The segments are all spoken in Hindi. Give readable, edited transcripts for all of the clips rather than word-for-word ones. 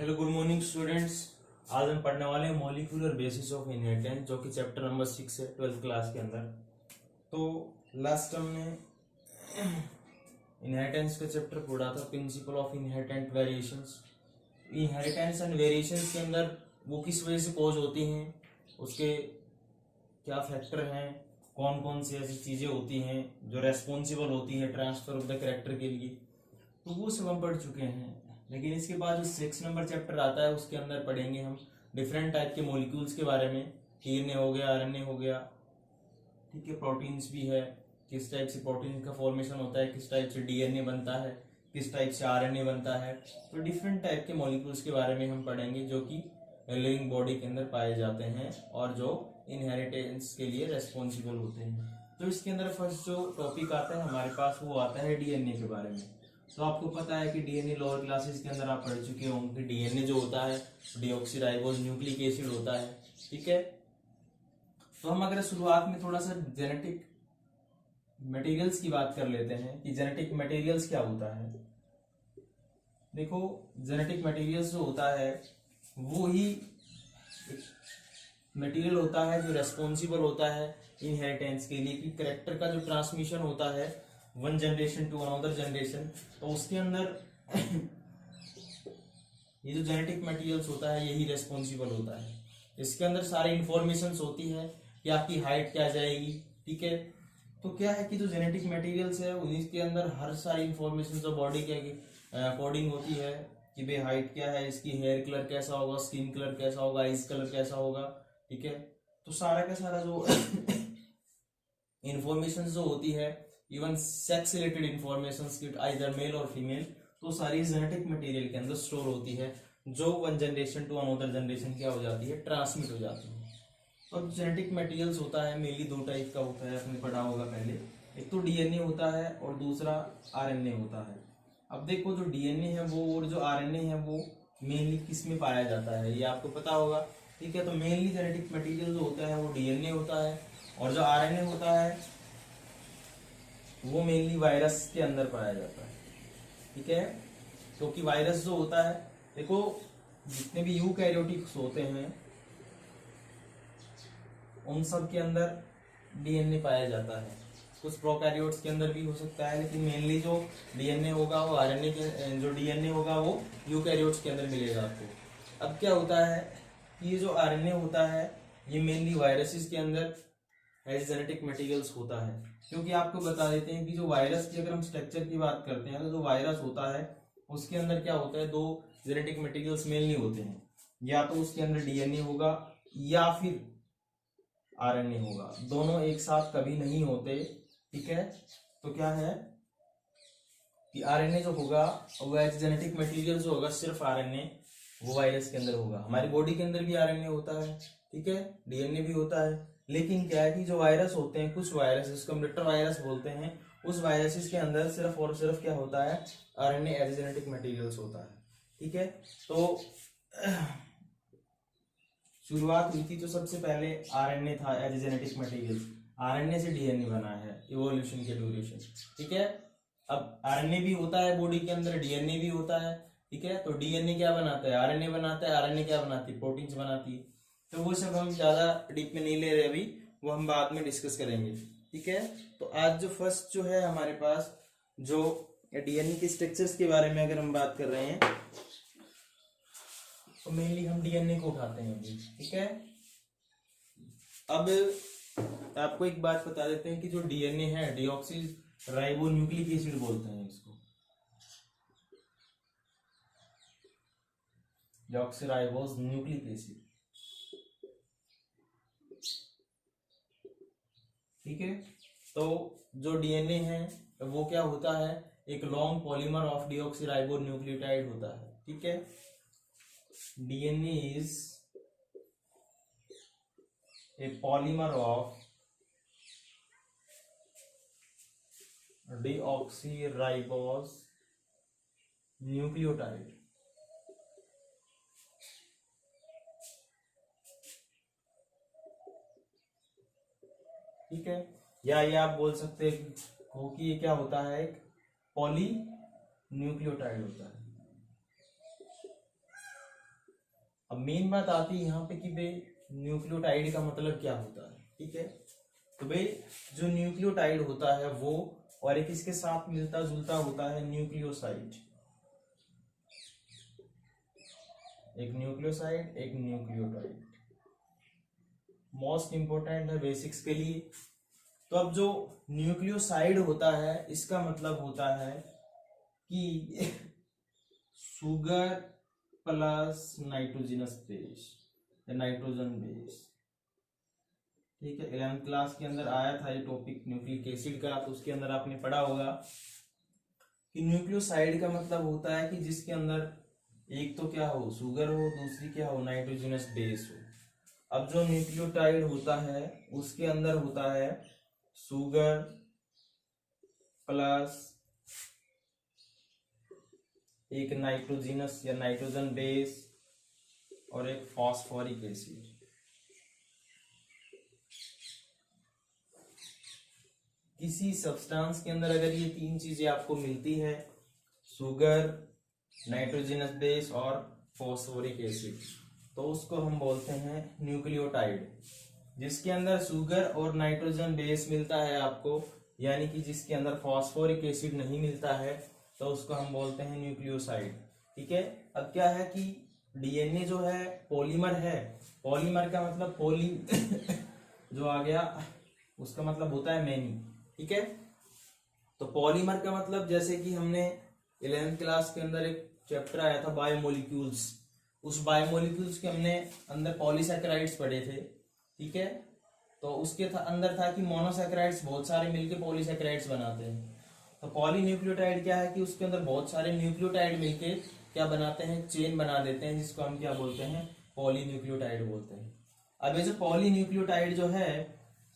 Hello good morning students. आज हम पढ़ने वाले हैं मॉलिक्यूलर बेसिस ऑफ इनहेरिटेंस, जो कि चैप्टर नंबर 6 है 12th क्लास के अंदर। तो लास्ट हमने इनहेरिटेंस का चैप्टर पढ़ा था, principle of inherent variations. Inheritance and variations के अंदर वो किस वजह से कॉज होती हैं, उसके क्या फैक्टर हैं, कौन कौन सी ऐसी चीजें होती हैं जो रेस्पॉन्सिबल होती हैं ट्रांसफर ऑफ द कैरेक्टर के लिए, तो वो सब हम पढ़ चुके हैं। लेकिन इसके बाद जो 6 नंबर चैप्टर आता है उसके अंदर पढ़ेंगे हम डिफरेंट टाइप के मॉलिक्यूल्स के बारे में। डीएनए हो गया, आरएनए हो गया, ठीक है, प्रोटीन्स भी है, किस टाइप से प्रोटीन का फॉर्मेशन होता है, किस टाइप से डीएनए बनता है, किस टाइप से आरएनए बनता है। तो डिफरेंट टाइप के मॉलिक्यूल्स के बारे में हम पढ़ेंगे जो कि लिविंग बॉडी के अंदर पाए जाते हैं और जो इनहेरिटेंस के लिए रेस्पॉन्सिबल होते हैं। तो इसके अंदर फर्स्ट जो टॉपिक आता है हमारे पास वो आता है डीएनए के बारे में। तो आपको पता है कि डीएनए लोअर क्लासेस के अंदर आप पढ़ चुके होंगे कि डीएनए जो होता है डीऑक्सीराइबोज न्यूक्लिक एसिड होता है, ठीक है। तो हम अगर शुरुआत में थोड़ा सा जेनेटिक मटेरियल्स की बात कर लेते हैं कि जेनेटिक मटेरियल्स क्या होता है। देखो, जेनेटिक मटेरियल्स जो होता है वो ही मटेरियल होता है जो रेस्पॉन्सिबल होता है इनहेरिटेंस के लिए, कि करेक्टर का जो ट्रांसमिशन होता है one generation to another generation. तो उसके अंदर ये जो जेनेटिक मटेरियल्स होता है यही रेस्पॉन्सिबल होता है। इसके अंदर सारी इंफॉर्मेशन होती है कि आपकी हाइट क्या जाएगी, ठीक है। तो क्या है कि जो जेनेटिक मटेरियल्स है उसके अंदर हर सारी इंफॉर्मेशन जो बॉडी के अकॉर्डिंग होती है कि भाई हाइट क्या है, इसकी हेयर कलर कैसा होगा, स्किन कलर कैसा होगा, आइज कलर कैसा होगा, ठीक है। तो सारा का सारा जो इंफॉर्मेशन जो होती है, even sex related information either male और फीमेल, तो सारी जेनेटिक मटेरियल के अंदर स्टोर होती है जो one generation to another generation क्या हो जाती है, ट्रांसमिट हो जाती है। तो अब जेनेटिक मटेरियल्स होता है मेनली दो टाइप का होता है, आपने पढ़ा होगा पहले। एक तो डीएनए होता है और दूसरा आरएनए होता है। अब देखो, जो डीएनए है वो और जो आरएनए है वो मेनली किस में पाया जाता है ये आपको पता होगा, ठीक है। तो मेनली जेनेटिक मटेरियल जो होता है वो डीएनए होता है और जो आरएनए होता है वो मेनली वायरस के अंदर पाया जाता है, ठीक है। क्योंकि वायरस जो होता है, देखो जितने भी यूकैरियोटिक्स होते हैं उन सब के अंदर डीएनए पाया जाता है, कुछ प्रोकैरियोट्स के अंदर भी हो सकता है, लेकिन मेनली जो डीएनए होगा वो आरएनए के, जो डीएनए होगा वो यूकैरियोट्स के अंदर मिलेगा आपको। अब क्या होता है कि ये जो आरएनए होता है ये मेनली वायरसेस के अंदर एज जेनेटिक मटेरियल्स होता है। क्योंकि आपको बता देते हैं कि जो वायरस की अगर हम स्ट्रक्चर की बात करते हैं तो जो वायरस होता है उसके अंदर क्या होता है, दो जेनेटिक मटेरियल्स मेनली होते हैं, या तो उसके अंदर डीएनए होगा या फिर आरएनए होगा, दोनों एक साथ कभी नहीं होते, ठीक है। तो क्या है कि आरएनए जो होगा वो एज जेनेटिक मटेरियल जो होगा सिर्फ आरएनए वो वायरस के अंदर होगा। हमारी बॉडी के अंदर भी आरएनए होता है, ठीक है, डीएनए भी होता है, लेकिन क्या है कि जो वायरस होते हैं, कुछ वायरस जिसको हम लेटर वायरस बोलते हैं, उस वायरसेस के अंदर सिर्फ और सिर्फ क्या होता है, आरएनए एज जेनेटिक मटेरियल्स होता है, ठीक है। तो शुरुआत हुई थी तो सबसे पहले आरएनए था एज जेनेटिक मटेरियल, आरएनए से डीएनए बना है इवोल्यूशन के ड्यूरेशन, ठीक है। अब आरएनए भी होता है बॉडी के अंदर, डीएनए भी होता है, ठीक है। तो डीएनए क्या बनाता है, आरएनए बनाता है, आरएनए क्या बनाती है, प्रोटीन्स बनाती है। तो वो सब हम ज्यादा डीप में नहीं ले रहे अभी, वो हम बाद में डिस्कस करेंगे, ठीक है। तो आज जो फर्स्ट जो है हमारे पास जो डीएनए के स्ट्रक्चर्स के बारे में अगर हम बात कर रहे हैं तो मेनली हम डीएनए को उठाते हैं अभी, ठीक है। अब आपको एक बात बता देते हैं कि जो डीएनए है डीऑक्सी राइबो न्यूक्लिक एसिड बोलते हैं इसको, डीऑक्सीराइबोज न्यूक्लिक एसिड, ठीक है। तो जो डीएनए है वो क्या होता है, एक long polymer of deoxyribo nucleotide होता है, ठीक है। DNA is a polymer of deoxyribose nucleotide, ठीक है। या ये आप बोल सकते हो कि ये क्या होता है, एक पॉली न्यूक्लियोटाइड होता है, अब मेन बात आती है यहाँ पे कि भाई न्यूक्लियोटाइड का मतलब क्या होता है। ठीक है, तो भाई जो न्यूक्लियोटाइड होता है वो और एक इसके साथ मिलता जुलता होता है न्यूक्लियोसाइड। एक न्यूक्लियोसाइड एक न्यूक्लियोटाइड, मोस्ट इंपोर्टेंट है बेसिक्स के लिए। तो अब जो न्यूक्लियोसाइड होता है इसका मतलब होता है कि सुगर प्लस नाइट्रोजनस बेस या नाइट्रोजन बेस। ठीक है, 11th क्लास के अंदर आया था ये टॉपिक न्यूक्लिक एसिड का, तो उसके अंदर आपने पढ़ा होगा कि न्यूक्लियोसाइड का मतलब होता है कि जिसके अंदर एक तो क्या हो, शुगर हो, दूसरी क्या हो, नाइट्रोजनस बेस हो। अब जो न्यूक्लियोटाइड होता है उसके अंदर होता है शुगर प्लस एक नाइट्रोजनस या नाइट्रोजन बेस और एक फॉस्फोरिक एसिड। किसी सब्सटेंस के अंदर अगर ये तीन चीजें आपको मिलती है, शुगर, नाइट्रोजनस बेस और फॉस्फोरिक एसिड, तो उसको हम बोलते हैं न्यूक्लियोटाइड। जिसके अंदर शुगर और नाइट्रोजन बेस मिलता है आपको, यानी कि जिसके अंदर फॉस्फोरिक एसिड नहीं मिलता है, तो उसको हम बोलते हैं न्यूक्लियोसाइड। ठीक है, अब क्या है कि डीएनए जो है पॉलीमर है, पॉलीमर का मतलब पॉली जो आ गया उसका मतलब होता है मैनी। ठीक है, तो पॉलीमर का मतलब जैसे कि हमने 11th क्लास के अंदर एक चैप्टर आया था बायोमोलिक्यूल्स, उस बायोमोलिक्यूल्स के हमने अंदर पॉलीसैकेराइड्स पढ़े थे। ठीक है, तो उसके अंदर था कि मोनोसैकेराइड्स बहुत सारे मिलके पॉलीसैकेराइड्स बनाते हैं। तो पॉलीन्यूक्लियोटाइड क्या है कि उसके अंदर बहुत सारे न्यूक्लियोटाइड मिलके क्या बनाते हैं, चेन बना देते हैं, जिसको हम क्या बोलते हैं, पॉलीन्यूक्लियोटाइड बोलते हैं। अब ये जो पॉलीन्यूक्लियोटाइड जो है,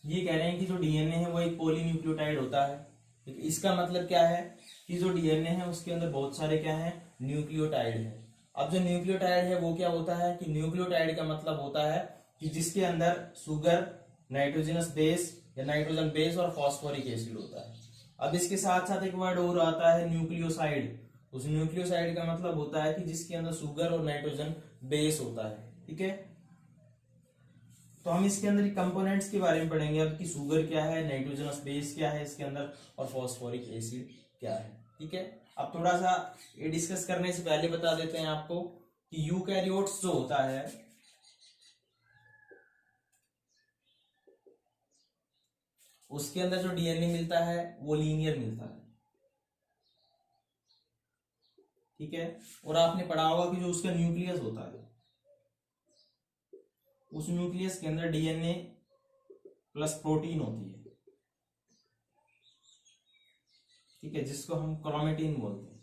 ये कह रहे हैं कि जो डीएनए है वो एक पॉलीन्यूक्लियोटाइड होता है। इसका मतलब क्या है कि जो डीएनए है उसके अंदर बहुत सारे क्या है, न्यूक्लियोटाइड है। अब जो न्यूक्लियोटाइड है वो क्या होता है कि न्यूक्लियोटाइड का मतलब होता है कि जिसके अंदर शुगर, नाइट्रोजनस बेस या नाइट्रोजन बेस और फॉस्फोरिक एसिड होता है। अब इसके साथ साथ एक वर्ड और आता है न्यूक्लियोसाइड। उस न्यूक्लियोसाइड का मतलब होता है कि जिसके अंदर शुगर और नाइट्रोजन बेस होता है। ठीक है, तो हम इसके अंदर कंपोनेंट्स के बारे में पढ़ेंगे अब कि शुगर क्या है, नाइट्रोजनस बेस क्या है इसके अंदर और फॉस्फोरिक एसिड क्या है। ठीक है, अब थोड़ा सा ये डिस्कस करने से पहले बता देते हैं आपको कि यूकैरियोट्स जो होता है उसके अंदर जो डीएनए मिलता है वो लीनियर मिलता है। ठीक है, और आपने पढ़ा होगा कि जो उसका न्यूक्लियस होता है उस न्यूक्लियस के अंदर डीएनए प्लस प्रोटीन होती है। ठीक है, जिसको हम क्रोमेटिन बोलते हैं।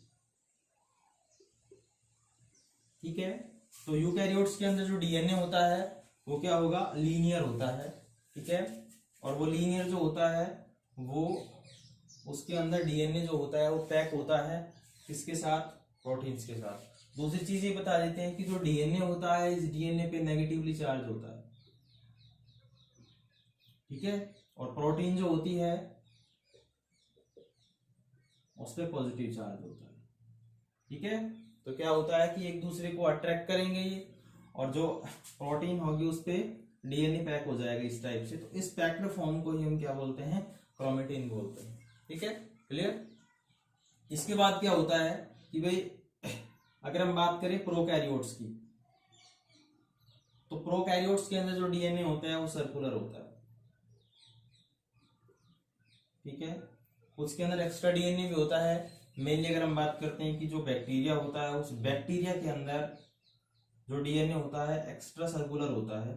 ठीक है, तो यूकैरियोट्स के अंदर जो डीएनए होता है वो क्या होगा, लीनियर होता है। ठीक है, और वो लीनियर जो होता है वो उसके अंदर डीएनए जो होता है वो पैक होता है किसके साथ, प्रोटीन्स के साथ। दूसरी चीज ये बता देते हैं कि जो डीएनए होता है इस डीएनए पे नेगेटिवली चार्ज होता है। ठीक है, और प्रोटीन जो होती है उस पर पॉजिटिव चार्ज होता है। ठीक है, तो क्या होता है कि एक दूसरे को अट्रैक्ट करेंगे ये, और जो प्रोटीन होगी उस पर डीएनए पैक हो जाएगा इस टाइप से। तो इस पैक्ड फॉर्म को ही हम क्या बोलते हैं, क्रोमेटिन बोलते हैं। ठीक है, क्लियर। इसके बाद क्या होता है कि भाई अगर हम बात करें प्रोकैरियोट्स की, तो प्रोकैरियोट्स के अंदर जो डीएनए होता है वो सर्कुलर होता है। ठीक है, उसके अंदर एक्स्ट्रा डीएनए भी होता है। मेनली अगर हम बात करते हैं कि जो बैक्टीरिया होता है उस बैक्टीरिया के अंदर जो डीएनए होता है एक्स्ट्रा सर्कुलर होता है।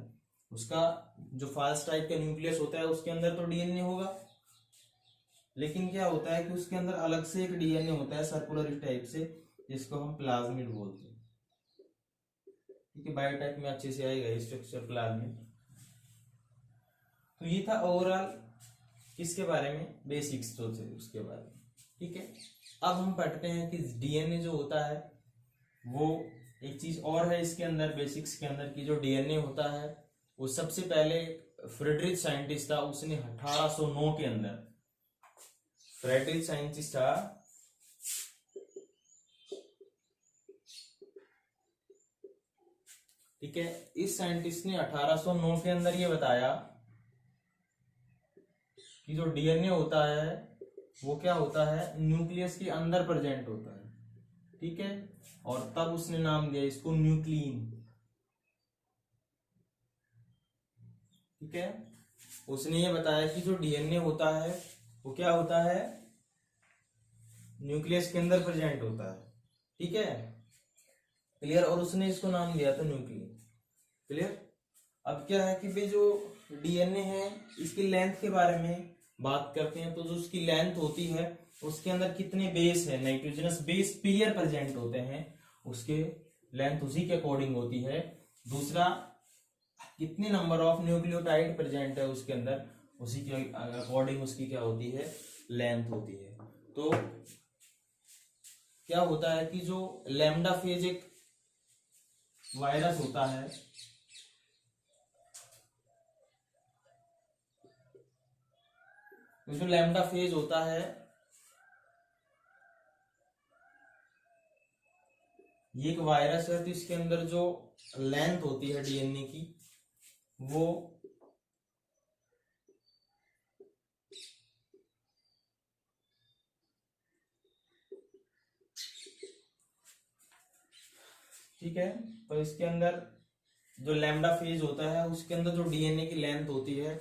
उसका जो फास्ट टाइप का न्यूक्लियस होता है उसके अंदर तो डीएनए होगा, लेकिन क्या होता है कि उसके अंदर अलग से एक डीएनए होता है सर्कुलर इस टाइप से, जिसको हम प्लाज्मिड बोलते हैं। ठीक है, बायोटाइप में अच्छे से आएगा स्ट्रक्चर प्लाज्मिड। तो ये था ओवरऑल किसके बारे में, बेसिक्स जो थे उसके बारे में। ठीक है, अब हम पढ़ते हैं कि डीएनए जो होता है वो एक चीज और है इसके अंदर बेसिक्स के अंदर की जो डीएनए होता है वो सबसे पहले फ्रेडरिक साइंटिस्ट था, उसने 1809 के अंदर, फ्रेडरिक साइंटिस्ट था ठीक है। इस साइंटिस्ट ने 1809 के अंदर ये बताया कि जो डीएनए होता है वो क्या होता है, न्यूक्लियस के अंदर प्रेजेंट होता है, ठीक है। और तब उसने नाम दिया इसको न्यूक्लियन, ठीक है। उसने ये बताया कि जो डीएनए होता है वो क्या होता है, न्यूक्लियस के अंदर प्रेजेंट होता है, ठीक है, क्लियर। और उसने इसको नाम दिया था न्यूक्लियन, क्लियर। अब क्या है कि भाई जो डीएनए है इसकी लेंथ के बारे में बात करते हैं, तो जो उसकी लेंथ होती है उसके अंदर कितने बेस है, नाइट्रोजनस बेस पेयर प्रेजेंट होते हैं, उसके लेंथ उसी के अकॉर्डिंग होती है। दूसरा, कितने नंबर ऑफ न्यूक्लियोटाइड प्रेजेंट है उसके अंदर, उसी के अकॉर्डिंग उसकी क्या होती है, लेंथ होती है। तो क्या होता है कि जो लैम्डा फेज एक वायरस होता है, जो लैम्डा फेज होता है ये एक वायरस है, तो इसके अंदर जो लेंथ होती है डीएनए की वो ठीक है। तो इसके अंदर जो लैम्डा फेज होता है उसके अंदर जो डीएनए की लेंथ होती है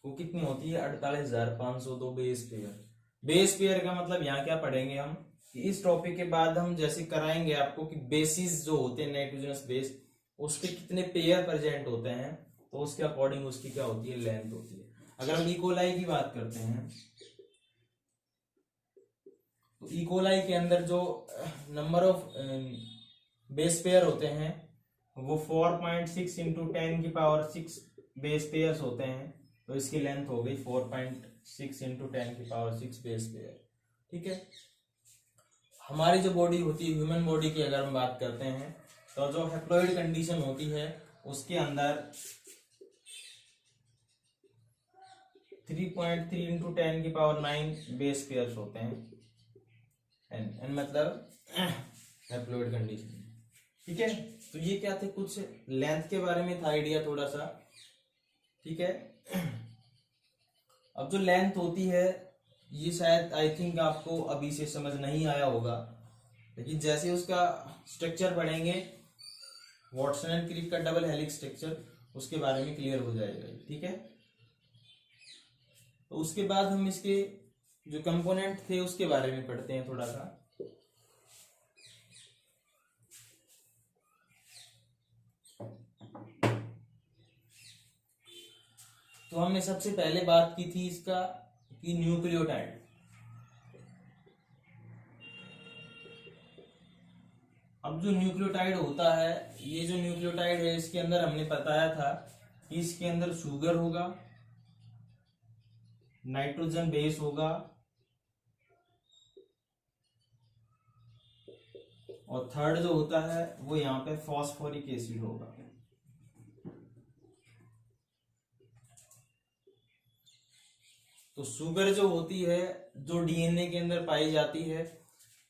वो कितनी होती है, 48,502 बेस पेयर। बेस पेयर का मतलब यहाँ क्या पढ़ेंगे हम कि इस टॉपिक के बाद हम जैसे कराएंगे आपको कि बेसिस जो होते हैं नाइट्रोजनस बेस उसके कितने पेयर प्रेजेंट होते हैं, तो उसके अकॉर्डिंग उसकी क्या होती है, लेंथ होती है। अगर हम इकोलाई की बात करते हैं तो इकोलाई के अंदर जो नंबर ऑफ बेस पेयर होते हैं वो 4.6 इंटू 10⁻6 बेस पेयर्स होते हैं, तो इसकी लेंथ हो गई 4.6 इंटू 10⁻6 बेस पेयर, ठीक है। हमारी जो बॉडी होती है, ह्यूमन बॉडी की अगर हम बात करते हैं तो जो हैप्लॉइड कंडीशन होती है उसके अंदर 3.3 इंटू 10⁻9 बेस पेयर्स होते हैं, एन मतलब हैप्लॉइड कंडीशन, ठीक है। तो ये क्या थे, कुछ लेंथ के बारे में था आइडिया थोड़ा सा, ठीक है। अब जो लेंथ होती है ये शायद आई थिंक आपको अभी से समझ नहीं आया होगा, लेकिन जैसे उसका स्ट्रक्चर पढ़ेंगे वॉटसन एंड क्रिक का डबल हेलिक्स स्ट्रक्चर, उसके बारे में क्लियर हो जाएगा, ठीक है। तो उसके बाद हम इसके जो कंपोनेंट थे उसके बारे में पढ़ते हैं थोड़ा सा। तो हमने सबसे पहले बात की थी इसका कि न्यूक्लियोटाइड, अब जो न्यूक्लियोटाइड होता है, ये जो न्यूक्लियोटाइड है इसके अंदर हमने बताया था कि इसके अंदर शुगर होगा, नाइट्रोजन बेस होगा और थर्ड जो होता है वो यहाँ पे फॉस्फोरिक एसिड होगा। तो शुगर जो होती है जो डीएनए के अंदर पाई जाती है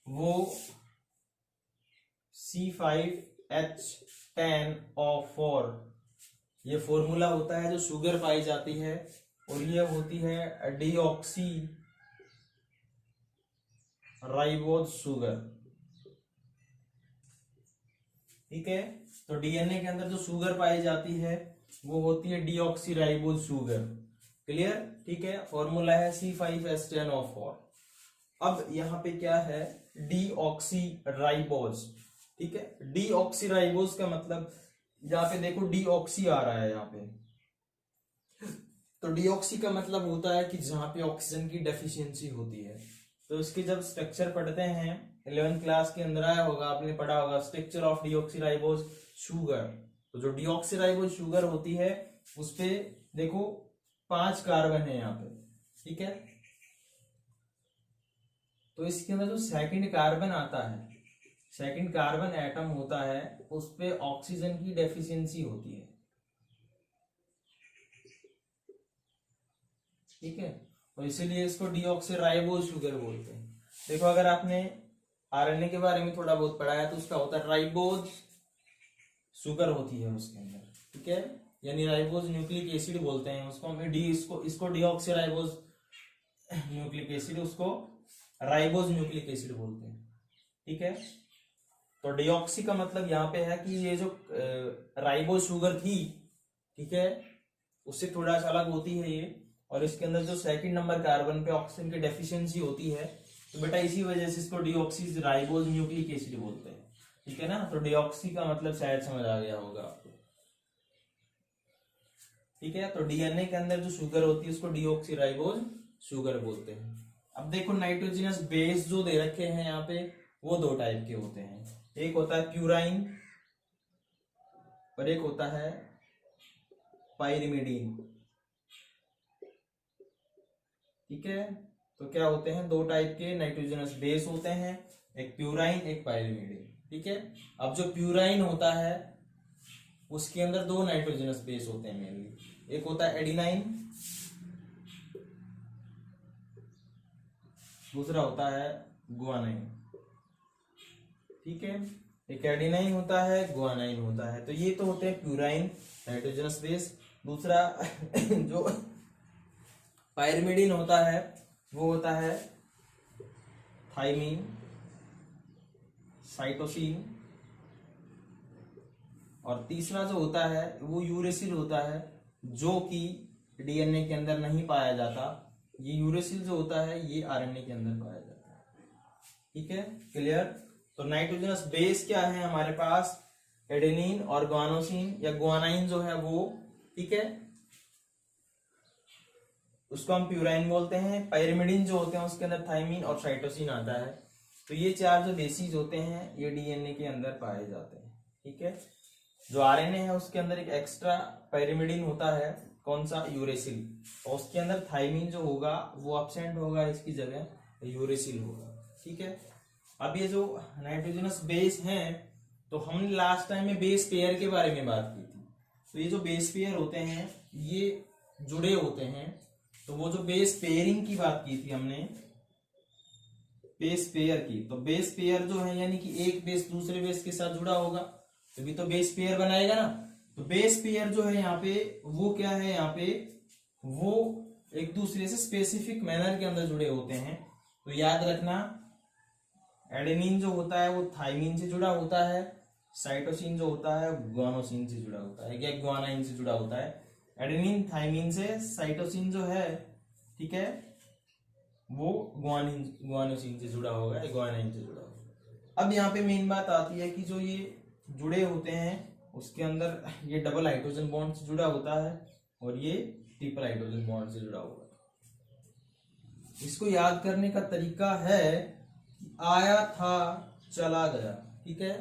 वो C5H10O4, ये फॉर्मूला होता है जो शुगर पाई जाती है, और ये होती है डीऑक्सी राइबोज शुगर, ठीक है। तो डीएनए के अंदर जो शुगर पाई जाती है वो होती है डीऑक्सी राइबोज शुगर, क्लियर, ठीक है। फॉर्मूला है C5H10O4। अब यहाँ पे क्या है, डीऑक्सी राइबोज, ठीक है। डीऑक्सी राइबोज का मतलब यहाँ पे देखो डीऑक्सी आ रहा है यहाँ पे, तो डीऑक्सी का मतलब होता है कि जहां पे ऑक्सीजन की डेफिशिएंसी होती है। तो इसके जब स्ट्रक्चर पढ़ते हैं 11th क्लास के अंदर आया होगा, आपने पढ़ा होगा स्ट्रक्चर ऑफ डीऑक्सीराइबोज शुगर। तो जो डीऑक्सीराइबोज शुगर होती है उस पे देखो 5 कार्बन है यहाँ पे, ठीक है। तो इसके अंदर जो सेकंड कार्बन आता है, सेकंड कार्बन एटम होता है, उस पे ऑक्सीजन की डेफिशिएंसी होती है, ठीक है। और इसीलिए इसको डीऑक्सीराइबोज शुगर बोलते हैं। देखो अगर आपने आरएनए के बारे में थोड़ा बहुत पढ़ा है तो उसका होता है राइबोज शुगर होती है उसके अंदर, ठीक है, यानी राइबोज न्यूक्लिक एसिड बोलते हैं उसको हम, इसको डीऑक्सीराइबोज न्यूक्लिक एसिड, उसको राइबोज न्यूक्लिक एसिड बोलते हैं, ठीक है। तो डीऑक्सी का मतलब यहाँ पे है कि ये जो राइबोज शुगर थी, ठीक है, उससे थोड़ा सा अलग होती है ये, और इसके अंदर जो सेकंड नंबर कार्बन पे ऑक्सीजन की डेफिशिएंसी होती है, तो बेटा इसी वजह से इसको डीऑक्सी राइबोज न्यूक्लिक एसिड बोलते हैं, ठीक है ना। तो डीऑक्सी का मतलब शायद समझ आ गया होगा आपको, ठीक है। तो डीएनए के अंदर जो शुगर होती है उसको डीऑक्सी राइबोज शुगर बोलते हैं। अब देखो नाइट्रोजनस बेस जो दे रखे हैं यहाँ पे, वो दो टाइप के होते हैं, एक होता है प्यूराइन और एक होता है पाइरिमिडीन, ठीक है। तो क्या होते हैं, दो टाइप के नाइट्रोजनस बेस होते हैं, एक प्यूराइन एक पाइरिमिडीन, ठीक है। अब जो प्यूराइन होता है उसके अंदर दो नाइट्रोजनस बेस होते हैं मेनली, एक होता है एडिनाइन, दूसरा होता है गुआनाइन, ठीक है। एक एडिनाइन होता है, गुआनाइन होता है, तो ये तो होते हैं प्यूराइन नाइट्रोजनस बेस। दूसरा जो पाइरिमिडीन होता है वो होता है थाइमीन, साइटोसिन, और तीसरा जो होता है वो यूरेसिल होता है, जो कि डीएनए के अंदर नहीं पाया जाता। ये यूरेसिल जो होता है ये आरएनए के अंदर पाया जाता है, ठीक है, क्लियर। तो नाइट्रोजनस बेस क्या है हमारे पास, एडेनिन और गुआनोसिन या गुआनाइन जो है वो, ठीक है, उसको हम प्यूराइन बोलते हैं। पाइरिमिडीन जो होते हैं उसके अंदर थाइमीन और साइटोसिन आता है। तो ये चार जो बेसिस होते हैं ये डीएनए के अंदर पाए जाते हैं, ठीक है। जो आरएनए है उसके अंदर एक एक्स्ट्रा पाइरिमिडीन होता है, कौन सा, यूरेसिल, और उसके अंदर थाइमीन जो होगा वो अब्सेंट होगा, इसकी जगह यूरेसिल होगा, ठीक है। अब ये जो नाइट्रोजनस बेस हैं, तो हमने लास्ट टाइम में बेस पेयर के बारे में बात की थी। तो ये जो बेस पेयर होते हैं ये जुड़े होते हैं, तो वो जो बेस पेयरिंग की बात की थी हमने, बेस पेयर की, तो बेस पेयर जो है यानी कि एक बेस दूसरे बेस के साथ जुड़ा होगा तभी तो बेस पेयर बनाएगा ना। तो बेस पेयर जो है यहाँ पे वो क्या है, यहाँ पे वो एक दूसरे से स्पेसिफिक मैनर के अंदर जुड़े होते हैं। तो याद रखना, एडेनिन जो होता है वो थाइमीन से जुड़ा होता है, साइटोसिन जो होता है गुआनोसिन से जुड़ा होता है या गुआनाइन से जुड़ा होता है। एडेनिन थाइमीन से, साइटोसिन जो है, ठीक है, वो गुआनोसिन से जुड़ा होगा, गुआनाइन से जुड़ा होगा। अब यहाँ पे मेन बात आती है कि जो ये जुड़े होते हैं उसके अंदर ये डबल हाइड्रोजन बॉन्ड से जुड़ा होता है और ये ट्रिपल हाइड्रोजन बॉन्ड से जुड़ा होगा। इसको याद करने का तरीका है, आया था चला गया, ठीक है,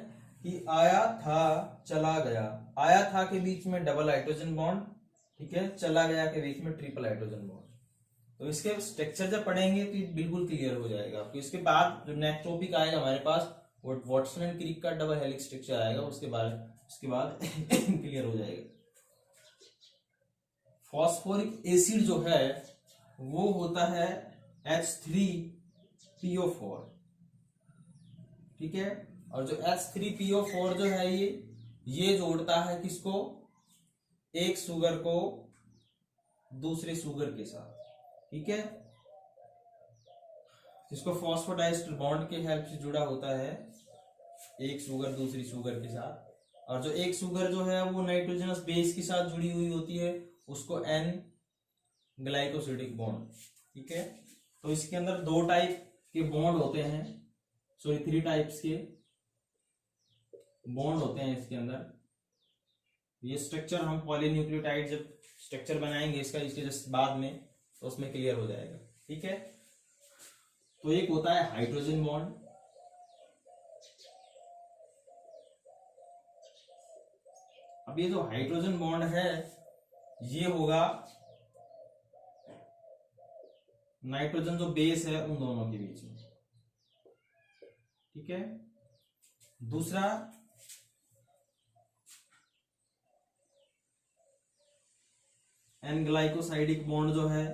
कि आया था चला गया, आया था के बीच में डबल हाइड्रोजन बॉन्ड, ठीक है, चला गया के बीच में ट्रिपल हाइड्रोजन बॉन्ड। तो इसके स्ट्रक्चर जब पढ़ेंगे तो बिल्कुल क्लियर हो जाएगा आपको। इसके बाद जो नेक्स्ट टॉपिक आएगा हमारे पास वो वाटसन एंड क्रिक का डबल हेलिक्स स्ट्रक्चर आएगा, उसके बाद क्लियर हो जाएगा। फॉस्फोरिक एसिड जो है वो होता है H3PO4, ठीक है, और जो H3PO4 जो है ये जोड़ता है किसको, एक शुगर को दूसरे शुगर के साथ, ठीक है, जिसको फॉस्फोडाइस्टर बॉन्ड के हेल्प से जुड़ा होता है एक शुगर दूसरी शुगर के साथ। और जो एक शुगर जो है वो नाइट्रोजनस बेस के साथ जुड़ी हुई होती है, उसको एन ग्लाइकोसिडिक बॉन्ड, ठीक है। तो इसके अंदर दो टाइप के बॉन्ड होते हैं, सॉरी 3 टाइप्स के बॉन्ड होते हैं इसके अंदर। ये स्ट्रक्चर हम पॉलीन्यूक्लियोटाइड जब स्ट्रक्चर बनाएंगे इसका, इसके जस्ट बाद में, तो उसमें क्लियर हो जाएगा, ठीक है। तो एक होता है हाइड्रोजन बॉन्ड, अब ये जो हाइड्रोजन बॉन्ड है ये होगा नाइट्रोजन जो बेस है उन दोनों के बीच में, ठीक है। दूसरा एन ग्लाइकोसाइडिक बॉन्ड जो है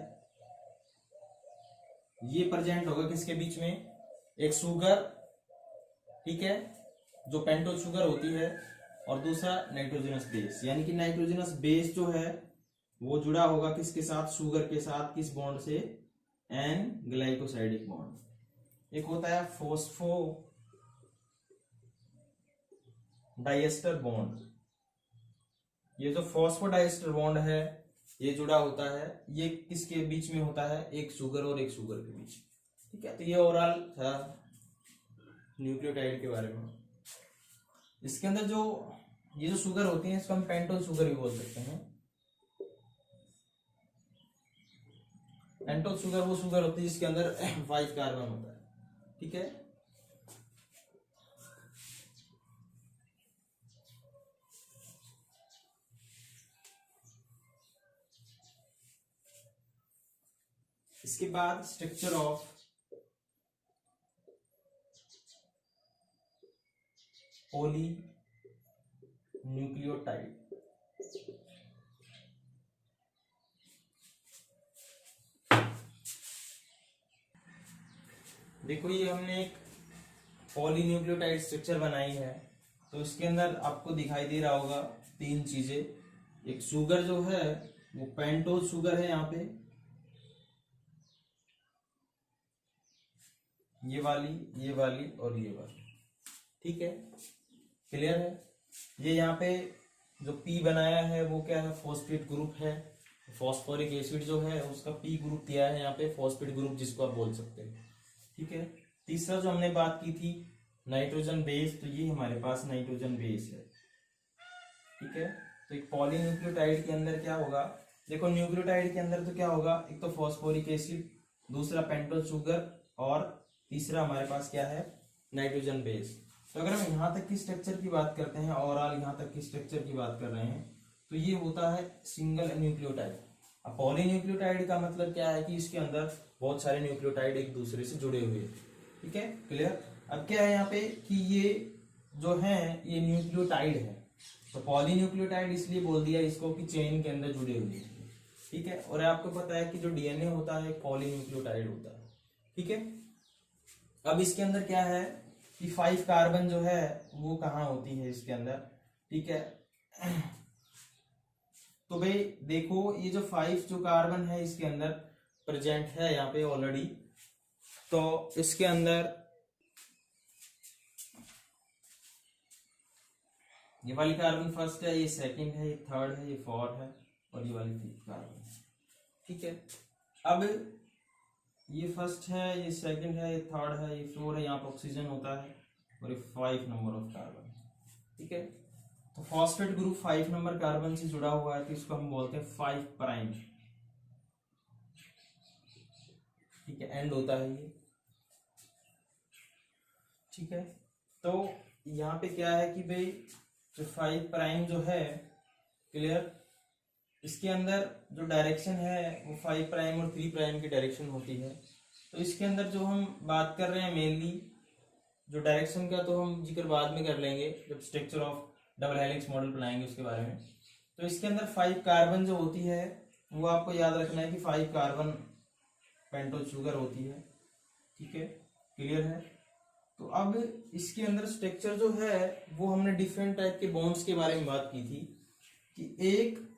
ये प्रेजेंट होगा किसके बीच में, एक शुगर, ठीक है, जो पेंटोज शुगर होती है और दूसरा नाइट्रोजनस बेस, यानी कि नाइट्रोजनस बेस जो है वो जुड़ा होगा किसके साथ, शुगर के साथ, किस बॉन्ड से, एन ग्लाइकोसाइडिक बॉन्ड। एक होता है फॉस्फो डाइएस्टर बॉन्ड, ये जो फॉस्फोडाइएस्टर बॉन्ड है ये जुड़ा होता है, ये किसके बीच में होता है, एक शुगर और एक शुगर के बीच। ठीक है, तो ये ओवरऑल था न्यूक्लियोटाइड के बारे में। इसके अंदर जो ये जो शुगर होती है इसको हम पेंटोज शुगर भी बोल सकते हैं। पेंटोज शुगर वो शुगर होती है जिसके अंदर 5 कार्बन होता है। ठीक है, इसके बाद स्ट्रक्चर ऑफ पॉली न्यूक्लियोटाइड। देखो ये हमने एक पॉलीन्यूक्लियोटाइड स्ट्रक्चर बनाई है, तो इसके अंदर आपको दिखाई दे रहा होगा 3 चीजें। एक शुगर जो है वो पेंटोज शुगर है, यहाँ पे ये वाली और ये वाली। ठीक है, क्लियर है। ये यहाँ पे जो पी बनाया है वो क्या है, फॉस्फेट ग्रुप है। फॉस्फोरिक एसिड जो है उसका पी ग्रुप दिया है यहाँ पे, फॉस्फेट ग्रुप जिसको आप बोल सकते हैं। ठीक है, तीसरा जो हमने बात की थी नाइट्रोजन बेस, तो ये हमारे पास नाइट्रोजन बेस है। ठीक है, तो एक पॉलीन्यूक्लियोटाइड के अंदर क्या होगा, देखो न्यूक्लियोटाइड के अंदर तो क्या होगा, एक तो फॉस्फोरिक एसिड, दूसरा पेंटोज शुगर, और तीसरा हमारे पास क्या है, नाइट्रोजन बेस। तो अगर हम यहाँ तक की स्ट्रक्चर की बात करते हैं, ओवरऑल यहाँ तक की स्ट्रक्चर की बात कर रहे हैं, तो ये होता है सिंगल न्यूक्लियोटाइड। अब पॉलीन्यूक्लियोटाइड का मतलब क्या है कि इसके अंदर बहुत सारे न्यूक्लियोटाइड एक दूसरे से जुड़े हुए हैं। ठीक है, क्लियर। अब क्या है यहाँ पे कि ये जो है ये न्यूक्लियोटाइड है, तो पॉलीन्यूक्लियोटाइड इसलिए बोल दिया इसको कि चेन के अंदर जुड़े हुए हैं। ठीक है, और आपको पता है कि जो डीएनए होता है पॉलीन्यूक्लियोटाइड होता है। ठीक है, अब इसके अंदर क्या है कि 5 कार्बन जो है वो कहाँ होती है इसके अंदर। ठीक है, तो भाई देखो ये जो 5 जो कार्बन है इसके अंदर प्रेजेंट है यहाँ पे ऑलरेडी, तो इसके अंदर ये वाली कार्बन फर्स्ट है, ये सेकंड है, ये थर्ड है, ये फोर्थ है, और ये वाली 5th कार्बन है। ठीक है, अब ये फर्स्ट है, ये सेकंड है, ये थर्ड है, ये 4 है, यहाँ पर ऑक्सीजन होता है, और ये 5 नंबर ऑफ कार्बन। ठीक है, तो फॉस्फेट ग्रुप 5 नंबर कार्बन से जुड़ा हुआ है, तो इसको हम बोलते हैं 5 प्राइम। ठीक है, एंड होता है ये। ठीक है, तो यहाँ पे क्या है कि भाई जो 5 प्राइम जो है, क्लियर, इसके अंदर जो डायरेक्शन है वो 5 प्राइम और 3 प्राइम की डायरेक्शन होती है। तो इसके अंदर जो हम बात कर रहे हैं मेनली जो डायरेक्शन का, तो हम जिक्र बाद में कर लेंगे जब structure of double helix model बनाएंगे उसके बारे में। तो इसके अंदर 5 कार्बन जो होती है वो आपको याद रखना है कि 5 कार्बन पेंटोज शुगर होती है। ठीक है, क्लियर है। तो अब इसके अंदर स्ट्रक्चर जो है वो हमने डिफरेंट टाइप के बॉन्ड्स के बारे में बात की थी कि एक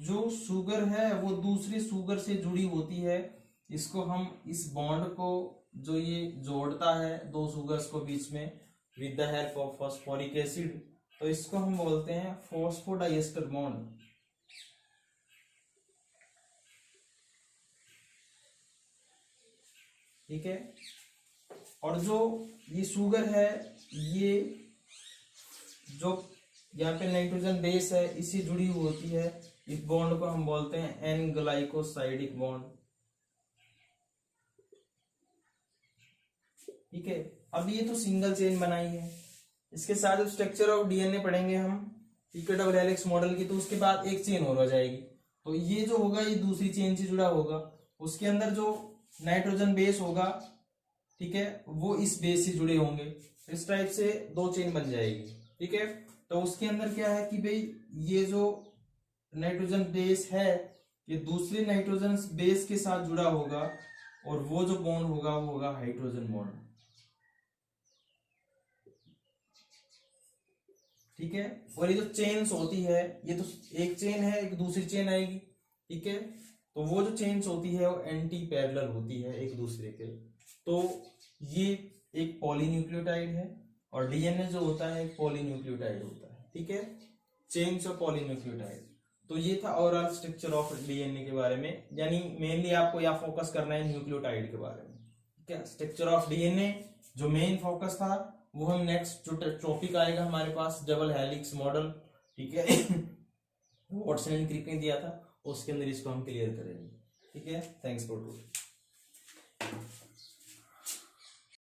जो शुगर है वो दूसरे शुगर से जुड़ी होती है, इसको हम इस बॉन्ड को जो ये जोड़ता है 2 शुगर्स को बीच में with the help of phosphoric acid, तो इसको हम बोलते हैं फॉस्फोडाइएस्टर बॉन्ड। ठीक है, और जो ये शुगर है ये जो यहाँ पे नाइट्रोजन बेस है इससे जुड़ी हुई होती है, इस बॉन्ड को हम बोलते हैं एन ग्लाइकोसाइडिक बॉन्ड। ठीक है, अब ये तो सिंगल चेन बनाई है, इसके साथ स्ट्रक्चर ऑफ डीएनए पढ़ेंगे हम ठीक है डबल हेलिक्स मॉडल की, तो उसके बाद एक चेन और हो जाएगी, तो ये जो होगा ये दूसरी चेन से जुड़ा होगा, उसके अंदर जो नाइट्रोजन बेस होगा ठीक है वो इस बेस से जुड़े होंगे, इस टाइप से 2 चेन बन जाएगी। ठीक है, तो उसके अंदर क्या है कि भाई ये जो नाइट्रोजन बेस है ये दूसरे नाइट्रोजन बेस के साथ जुड़ा होगा, और वो जो बॉन्ड होगा वो होगा हाइड्रोजन बॉन्ड। ठीक है। और ये जो चेन्स होती है, ये तो एक चेन है, एक दूसरी चेन आएगी, ठीक है। तो वो जो चेन्स होती है वो एंटी पैरेलल होती है एक दूसरे के। तो ये एक पॉलीन्यूक्लियोटाइड है और डीएनए जो होता है एक पॉलीन्यूक्लियोटाइड होता है, ठीक है। Chains of polynucleotide. तो ये था ओवरऑल स्ट्रक्चर ऑफ डीएनए के बारे में, यानी मेनली आपको यहाँ फोकस करना है न्यूक्लियोटाइड के बारे में, ठीक है। स्ट्रक्चर ऑफ डीएनए जो मेन फोकस था, वो हम नेक्स्ट जो टॉपिक आएगा हमारे पास डबल हेलिक्स मॉडल, ठीक है, वॉटसन एंड क्रिक ने दिया था, उसके अंदर इसको हम क्लियर करेंगे, ठीक है। Thanks for to.